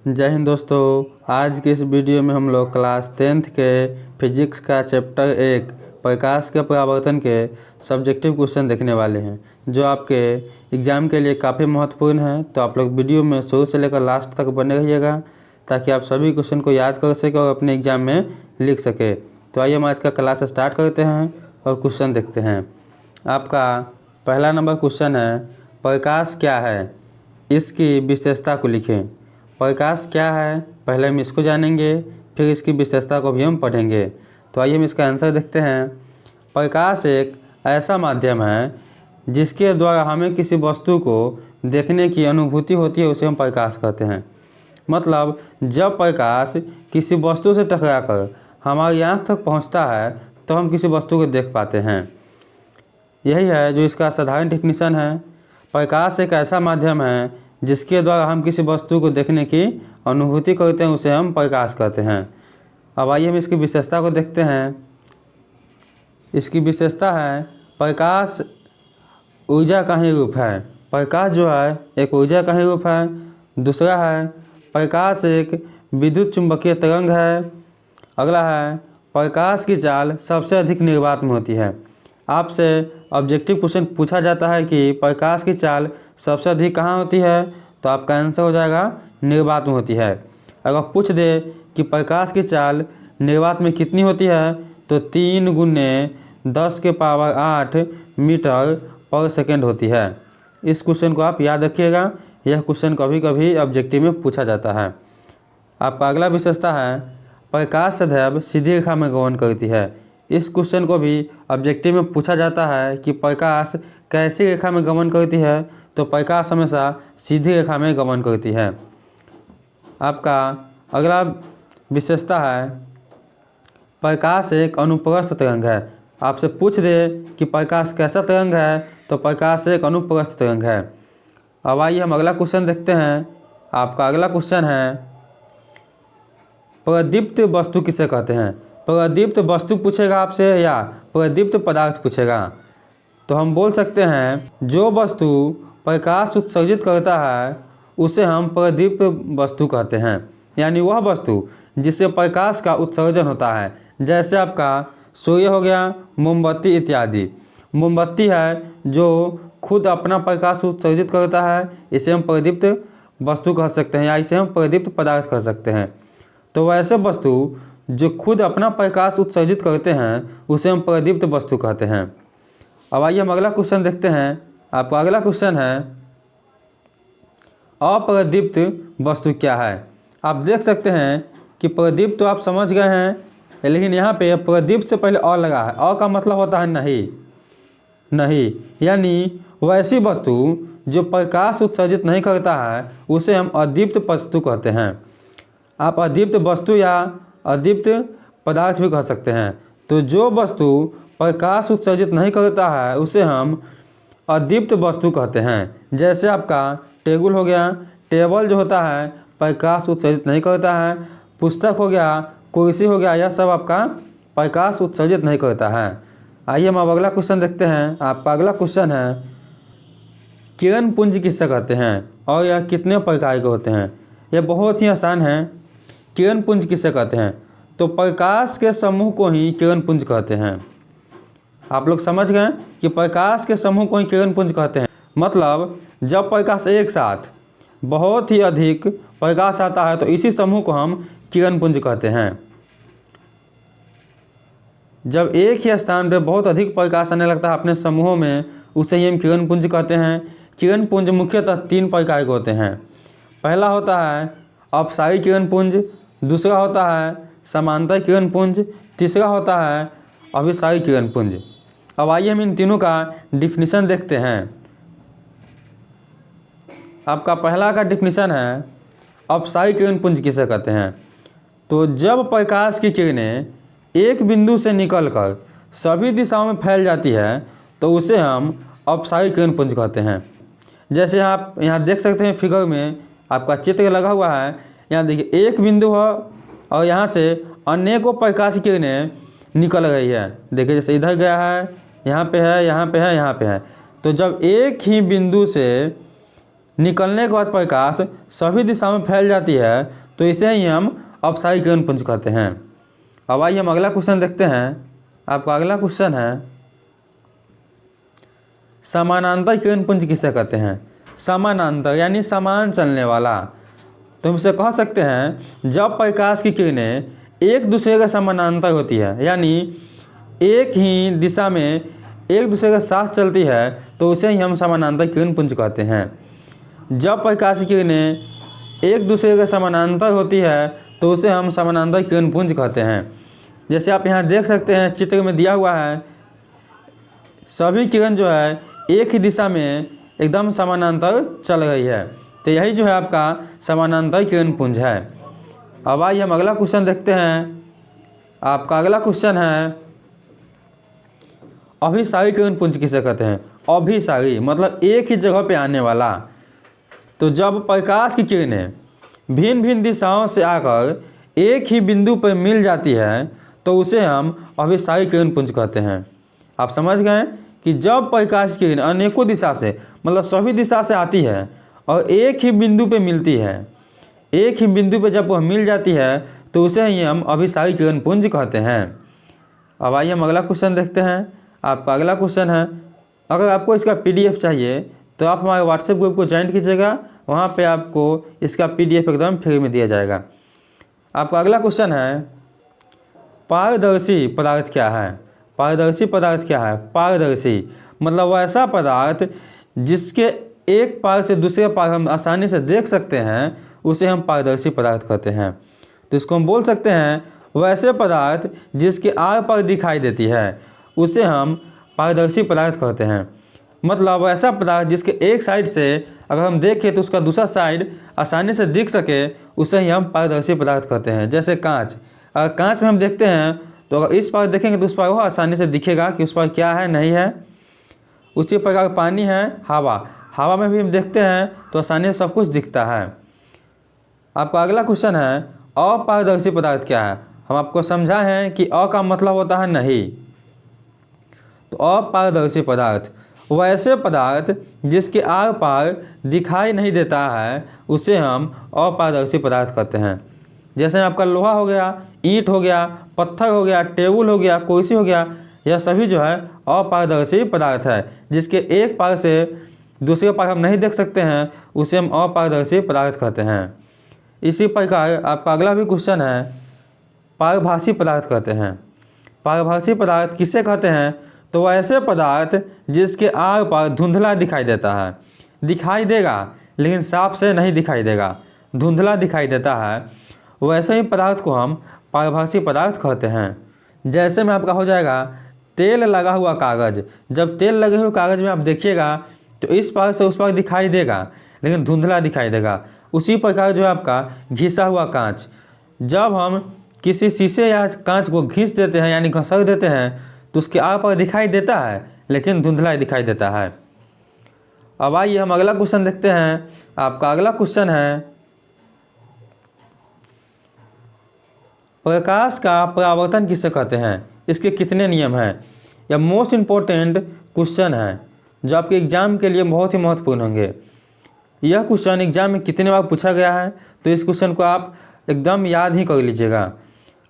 जय हिंद दोस्तों। आज की इस वीडियो में हम लोग क्लास 10th के फिजिक्स का चैप्टर 1 प्रकाश के परावर्तन के सब्जेक्टिव क्वेश्चन देखने वाले हैं, जो आपके एग्ज़ाम के लिए काफ़ी महत्वपूर्ण है। तो आप लोग वीडियो में शुरू से लेकर लास्ट तक बने रहिएगा ताकि आप सभी क्वेश्चन को याद कर सकें और अपने एग्ज़ाम में लिख सकें। तो आइए हम आज का क्लास स्टार्ट करते हैं और क्वेश्चन देखते हैं। आपका पहला नंबर क्वेश्चन है, प्रकाश क्या है, इसकी विशेषता को लिखें। प्रकाश क्या है, पहले हम इसको जानेंगे, फिर इसकी विशेषता को भी हम पढ़ेंगे। तो आइए हम इसका आंसर देखते हैं। प्रकाश एक ऐसा माध्यम है जिसके द्वारा हमें किसी वस्तु को देखने की अनुभूति होती है, उसे हम प्रकाश कहते हैं। मतलब जब प्रकाश किसी वस्तु से टकराकर हमारी आँख तक पहुँचता है तो हम किसी वस्तु को देख पाते हैं। यही है जो इसका साधारण डेफिनेशन है। प्रकाश एक ऐसा माध्यम है जिसके द्वारा हम किसी वस्तु को देखने की अनुभूति करते हैं, उसे हम प्रकाश कहते हैं। अब आइए हम इसकी विशेषता को देखते हैं। इसकी विशेषता है, प्रकाश ऊर्जा का ही रूप है। प्रकाश जो है एक ऊर्जा का ही रूप है। दूसरा है, प्रकाश एक विद्युत चुंबकीय तरंग है। अगला है, प्रकाश की चाल सबसे अधिक निर्वात में होती है। आपसे ऑब्जेक्टिव क्वेश्चन पूछा जाता है कि प्रकाश की चाल सबसे अधिक कहाँ होती है, तो आपका आंसर हो जाएगा निर्वात में होती है। अगर पूछ दे कि प्रकाश की चाल निर्वात में कितनी होती है, तो 3 × 10⁸ मीटर पर सेकेंड होती है। इस क्वेश्चन को आप याद रखिएगा, यह क्वेश्चन कभी कभी ऑब्जेक्टिव में पूछा जाता है। आपका अगला विशेषता है, प्रकाश सदैव सीधी रेखा में गमन करती है। इस क्वेश्चन को भी ऑब्जेक्टिव में पूछा जाता है कि प्रकाश कैसी रेखा में गमन करती है, तो प्रकाश हमेशा सीधी रेखा में गमन करती है। आपका अगला विशेषता है, प्रकाश एक अनुप्रस्थ तरंग है। आपसे पूछ दे कि प्रकाश कैसा तरंग है, तो प्रकाश एक अनुप्रस्थ तरंग है। अब आइए हम अगला क्वेश्चन देखते हैं। आपका अगला क्वेश्चन है, प्रदीप्त वस्तु किसे कहते हैं। प्रदीप्त वस्तु पूछेगा आपसे या प्रदीप्त पदार्थ पूछेगा, तो हम बोल सकते हैं जो वस्तु प्रकाश उत्सर्जित करता है उसे हम प्रदीप्त वस्तु कहते हैं। यानी वह वस्तु जिससे प्रकाश का उत्सर्जन होता है, जैसे आपका सूर्य हो गया, मोमबत्ती इत्यादि। मोमबत्ती है जो खुद अपना प्रकाश उत्सर्जित करता है, इसे हम प्रदीप्त वस्तु कह सकते हैं या इसे हम प्रदीप्त पदार्थ कह सकते हैं। तो वैसे वस्तु जो खुद अपना प्रकाश उत्सर्जित करते हैं उसे हम प्रदीप्त वस्तु कहते हैं। अब आइए हम अगला क्वेश्चन देखते हैं। आपका अगला क्वेश्चन है, अप्रदीप्त वस्तु क्या है। आप देख सकते हैं कि प्रदीप्त तो आप समझ गए हैं, लेकिन यहाँ पे प्रदीप्त से पहले अ लगा है। अ का मतलब होता है नहीं, यानी वैसी वस्तु जो प्रकाश उत्सर्जित नहीं करता है उसे हम अदीप्त वस्तु कहते हैं। आप अदीप्त वस्तु या अदीप्त पदार्थ भी कह सकते हैं। तो जो वस्तु प्रकाश उत्सर्जित नहीं करता है उसे हम अदीप्त वस्तु कहते हैं। जैसे आपका टेबल हो गया, टेबल जो होता है प्रकाश उत्सर्जित नहीं करता है। पुस्तक हो गया, कुर्सी हो गया, यह सब आपका प्रकाश उत्सर्जित नहीं करता है। आइए हम अब अगला क्वेश्चन देखते हैं। आपका अगला क्वेश्चन है, किरण पुंज किसे कहते हैं और यह कितने प्रकार के होते हैं। यह बहुत ही आसान है। किरण पुंज किसे कहते हैं, तो प्रकाश के समूह को ही किरण पुंज कहते हैं। आप लोग समझ गए कि प्रकाश के समूह को ही किरण पुंज कहते हैं। मतलब जब प्रकाश एक साथ बहुत ही अधिक प्रकाश आता है तो इसी समूह को हम किरण पुंज कहते हैं। जब एक ही स्थान पर बहुत अधिक प्रकाश आने लगता है अपने समूहों में, उसे ही हम किरण पुंज कहते हैं। किरण पुंज मुख्यतः 3 प्रकार के होते हैं। पहला होता है अपसारी किरण पुंज, दूसरा होता है समांतर किरण पुंज, तीसरा होता है अभिसारी किरण पुंज। अब आइए हम इन तीनों का डिफिनीशन देखते हैं। आपका पहला का डिफिनीशन है, अपसारी किरण पुंज किसे कहते हैं। तो जब प्रकाश की किरणें एक बिंदु से निकलकर सभी दिशाओं में फैल जाती है तो उसे हम अपसारी किरण पुंज कहते हैं। जैसे आप यहाँ देख सकते हैं, फिगर में आपका चित्र लगा हुआ है। यहाँ देखिए एक बिंदु है और यहाँ से अनेकों प्रकाश की किरणें निकल रही है। देखिए जैसे इधर गया है, यहाँ पे है, यहाँ पे है, यहाँ पे है। तो जब एक ही बिंदु से निकलने के बाद प्रकाश सभी दिशाओं में फैल जाती है, तो इसे ही हम अपसारी किरण पुंज कहते हैं। अब आइए हम अगला क्वेश्चन देखते हैं। आपका अगला क्वेश्चन है समानांतर किरण पुंज किसे कहते हैं। समानांतर यानी समान चलने वाला। तो हम इसे कह सकते हैं जब प्रकाश की किरणें एक दूसरे के समानांतर होती है, यानी एक ही दिशा में एक दूसरे के साथ चलती है, तो उसे ही हम समानांतर किरण पुंज कहते हैं। जब प्रकाश की किरणें एक दूसरे के समानांतर होती है, तो उसे हम समानांतर किरण पुंज कहते हैं। जैसे आप यहाँ देख सकते हैं चित्र में दिया हुआ है, सभी किरण जो है एक ही दिशा में एकदम समानांतर चल रही है, तो यही जो है आपका समानांतर किरण पुंज है। अब आइए हम अगला क्वेश्चन देखते हैं। आपका अगला क्वेश्चन है अभिसारी किरण पुंज किसे कहते हैं। अभिसारी मतलब एक ही जगह पे आने वाला। तो जब प्रकाश की किरणें भिन्न भिन्न दिशाओं से आकर एक ही बिंदु पर मिल जाती है, तो उसे हम अभिसारी किरण पुंज कहते हैं। आप समझ गए कि जब प्रकाश की किरण अनेकों दिशा से मतलब सभी दिशा से आती है और एक ही बिंदु पे मिलती है, एक ही बिंदु पे जब वह मिल जाती है, तो उसे ही हम अभिसारी किरण पुंज कहते हैं। अब आइए हम अगला क्वेश्चन देखते हैं। आपका अगला क्वेश्चन है, अगर आपको इसका PDF चाहिए तो आप हमारे व्हाट्सएप ग्रुप को ज्वाइन कीजिएगा, वहाँ पे आपको इसका PDF एकदम फ्री में दिया जाएगा। आपका अगला क्वेश्चन है पारदर्शी पदार्थ क्या है। पारदर्शी पदार्थ क्या है। पारदर्शी मतलब वह ऐसा पदार्थ जिसके एक पार से दूसरे पार हम आसानी से देख सकते हैं, उसे हम पारदर्शी पदार्थ कहते हैं। तो इसको हम बोल सकते हैं वैसे पदार्थ जिसके आर पार दिखाई देती है, उसे हम पारदर्शी पदार्थ कहते हैं। मतलब ऐसा पदार्थ जिसके एक साइड से अगर हम देखें तो उसका दूसरा साइड आसानी से दिख सके, उसे ही हम पारदर्शी पदार्थ कहते हैं। जैसे कांच, अगर कांच में हम देखते हैं तो अगर इस पार देखेंगे तो उस पार वह आसानी से दिखेगा कि उस पार क्या है नहीं है। उसी प्रकार पानी है, हवा में भी हम देखते हैं तो आसानी से सब कुछ दिखता है। आपका अगला क्वेश्चन है अपारदर्शी पदार्थ क्या है। हम आपको समझा है कि अ का मतलब होता है नहीं। तो अपारदर्शी पदार्थ वैसे पदार्थ जिसके आर पार दिखाई नहीं देता है, उसे हम अपारदर्शी पदार्थ कहते हैं। जैसे आपका लोहा हो गया, ईंट हो गया, पत्थर हो गया, टेबल हो गया, कुर्सी हो गया, यह सभी जो है अपारदर्शी पदार्थ है। जिसके एक पार से दूसरे पार हम नहीं देख सकते हैं, उसे हम अपारदर्शी पदार्थ कहते हैं। इसी प्रकार आपका अगला भी क्वेश्चन है पारभासी पदार्थ कहते हैं। पारभासी पदार्थ किसे कहते हैं। तो वह ऐसे पदार्थ जिसके आर पार धुंधला दिखाई देता है, दिखाई देगा लेकिन साफ से नहीं दिखाई देगा, धुंधला दिखाई देता है, वैसे ही पदार्थ को हम पारभासी पदार्थ कहते हैं। जैसे में आपका हो जाएगा तेल लगा हुआ कागज़। जब तेल लगे हुए कागज़ में आप देखिएगा तो इस पार से उस पार दिखाई देगा लेकिन धुंधला दिखाई देगा। उसी प्रकार जो है आपका घिसा हुआ कांच, जब हम किसी शीशे या कांच को घिस देते हैं यानी घसक देते हैं, तो उसके आर पार दिखाई देता है लेकिन धुंधला दिखाई देता है। अब आइए हम अगला क्वेश्चन देखते हैं। आपका अगला क्वेश्चन है प्रकाश का परावर्तन किसे कहते हैं, इसके कितने नियम हैं। यह मोस्ट इम्पोर्टेंट क्वेश्चन है जो आपके एग्जाम के लिए बहुत ही महत्वपूर्ण होंगे। यह क्वेश्चन एग्जाम में कितने बार पूछा गया है, तो इस क्वेश्चन को आप एकदम याद ही कर लीजिएगा।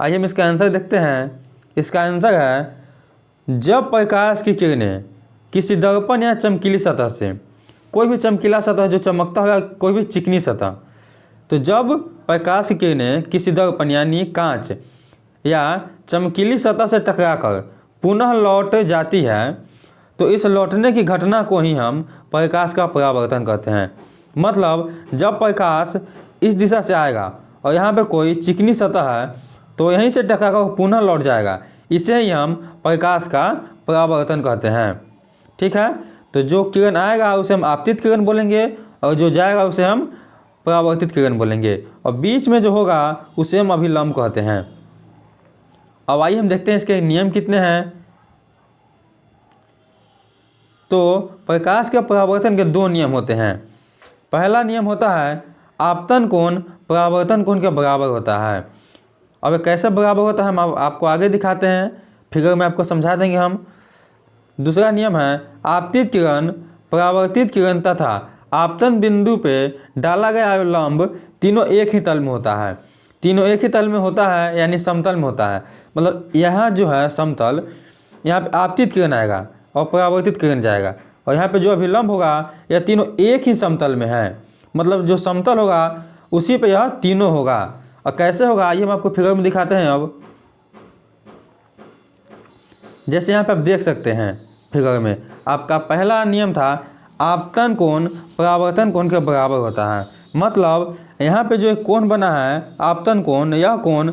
आइए हम इसका आंसर देखते हैं। इसका आंसर है जब प्रकाश की किरणें किसी दर्पण या चमकीली सतह से, कोई भी चमकीला सतह जो चमकता हो या कोई भी चिकनी सतह, तो जब प्रकाश की किरणें किसी दर्पण यानी कांच या चमकीली सतह से टकराकर पुनः लौट जाती है, तो इस लौटने की घटना को ही हम प्रकाश का परावर्तन कहते हैं। मतलब जब प्रकाश इस दिशा से आएगा और यहाँ पे कोई चिकनी सतह है, तो यहीं से टकराकर पुनः लौट जाएगा, इसे ही हम प्रकाश का परावर्तन कहते हैं। ठीक है, तो जो किरण आएगा उसे हम आपतित किरण बोलेंगे और जो जाएगा उसे हम परावर्तित किरण बोलेंगे, और बीच में जो होगा उसे हम अभिलंब कहते हैं। अब आइए हम देखते हैं इसके नियम कितने हैं। तो प्रकाश के परावर्तन के दो नियम होते हैं। पहला नियम होता है आपतन कोण परावर्तन कोण के बराबर होता है। अब कैसे बराबर होता है हम आपको आगे दिखाते हैं, फिगर में आपको समझा देंगे हम। दूसरा नियम है आपतित किरण परावर्तित किरण तथा आपतन बिंदु पे डाला गया लंब तीनों एक ही तल में होता है। तीनों एक ही तल में होता है यानी समतल में होता है। मतलब यहाँ जो है समतल, यहाँ पे आपतित किरण आएगा और परावर्तित किरण जाएगा, और यहाँ पे जो अभिलंब होगा यह तीनों एक ही समतल में है। मतलब जो समतल होगा उसी पे यह तीनों होगा। और कैसे होगा आइए हम आपको फिगर में दिखाते हैं। अब जैसे यहाँ पे आप देख सकते हैं फिगर में, आपका पहला नियम था आपतन कोण परावर्तन कोण के बराबर होता है। मतलब यहाँ पे जो एक कोण बना है आपतन कोण, यह कोण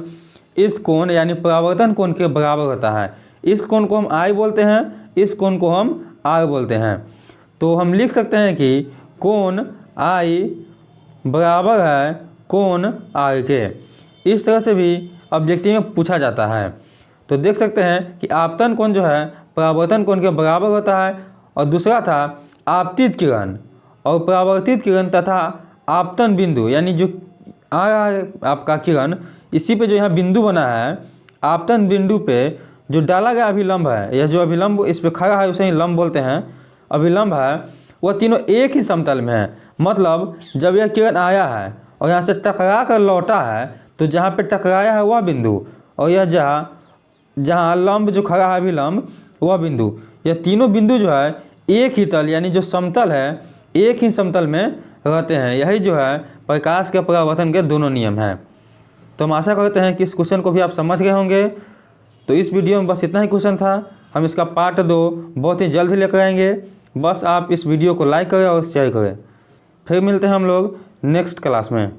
इस कोण यानी परावर्तन कोण के बराबर होता है। इस कोण को हम आई बोलते हैं, इस कोण को हम आर बोलते हैं। तो हम लिख सकते हैं कि कोण आई बराबर है कोण आर के। इस तरह से भी ऑब्जेक्टिव में पूछा जाता है। तो देख सकते हैं कि आपतन कोण जो है परावर्तन कोण के बराबर होता है, और दूसरा था आपतित किरण और परावर्तित किरण तथा आपतन बिंदु, यानी जो आ रहा है आपका किरण, इसी पे जो यहाँ बिंदु बना है आपतन बिंदु पे जो डाला गया अभिलंब है, यह जो अभिलंब इस पे खड़ा है उसे ही लंब बोलते हैं, अभिलंब है, वह तीनों एक ही समतल में है। मतलब जब यह किरण आया है और यहाँ से टकरा कर लौटा है, तो जहाँ पे टकराया है वह बिंदु, और यह जहाँ लंब जो खड़ा है अभिलंब वह बिंदु, यह तीनों बिंदु जो है एक ही तल यानी जो समतल है एक ही समतल में रहते हैं। यही जो है प्रकाश के परावर्तन के दोनों नियम हैं। तो हम आशा करते हैं कि इस क्वेश्चन को भी आप समझ गए होंगे। तो इस वीडियो में बस इतना ही क्वेश्चन था। हम इसका पार्ट 2 बहुत ही जल्द ही लेकर आएंगे। बस आप इस वीडियो को लाइक करें और शेयर करें। फिर मिलते हैं हम लोग नेक्स्ट क्लास में।